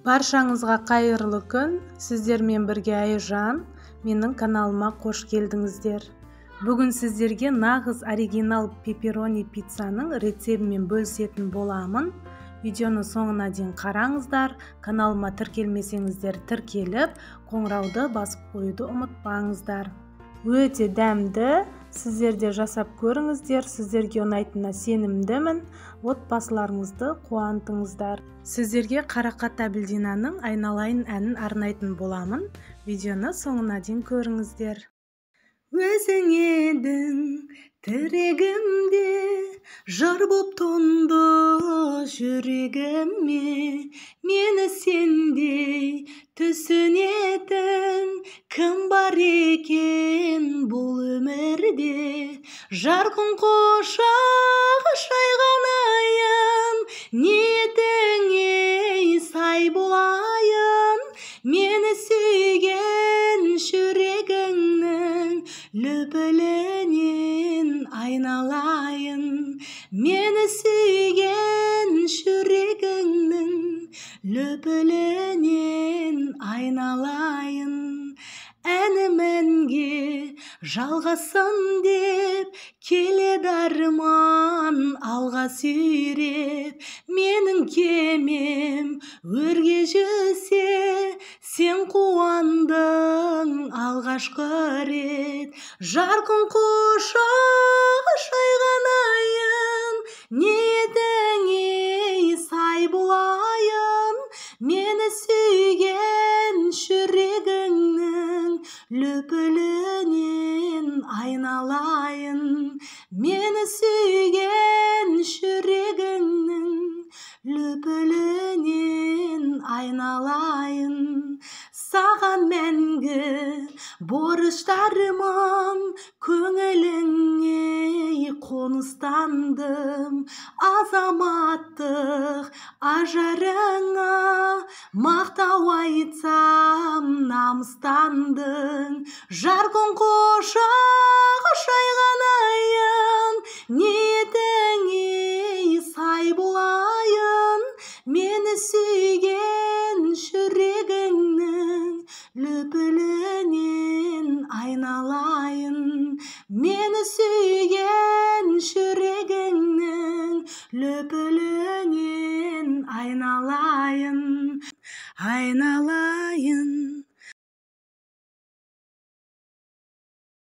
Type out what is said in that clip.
Баршаңызға қайырлы күн. Сіздермен бірге Айжан. Менің каналыма қош келдіңіздер. Бүгін сіздерге нағыз оригинал пепперони пиццаның рецебімен бөлісетін боламын. Видеоны соңына дейін қараңыздар. Каналыма тіркелмесеңіздер тіркеліп, қоңырауды басып қоюды ұмытпаңыздар. Өте дәмді. Сіздер де жасап көріңіздер. Сіздерге ұнайтынына сенімдімін. Отбасыларыңызды қуантыңыздар. Сіздерге Қарақат Әбілдинаның «Айналайын» әнін арнайтын боламын. Видеоны соңына дейін көріңіздер. Өзің едің тірегімде, жар боп тоңды жүрегіме. Мені сендей түсінетін кім бар екен бұл өмірде? Жарқын құшағы шайғанайын, ниетіңе сай болайын. Мені сүйген жүрегіңнің лүпілінен айналайын. Мені сүйген жүрегіңнің лүпілінен айналайын. Әнім әнге жалғасын деп, келеді арман алға сүйреп. Менің кемем өрге жүзсе, сен қуандың алғашқы рет. Жарқын құшағы шайғанайын, ниетіңе сай болайын. Мені сүйген жүрегіңнің лүпілінен айналайын. Мені сүйген жүрегіңнің лүпілінен айналайын. Саған мәңгі борыштарым, көңіліңе қоныстандым. Азаматтық ажарыңа мақтау айтсам намыстандың. Жарқын құшағы шайғанайын, ниетіңе сай болайын. Мені сүйген жүрегіңнің лүпілінен айналайын. Мені сүйген жүрегіңнің лүпілінен айналайын. Айналайын.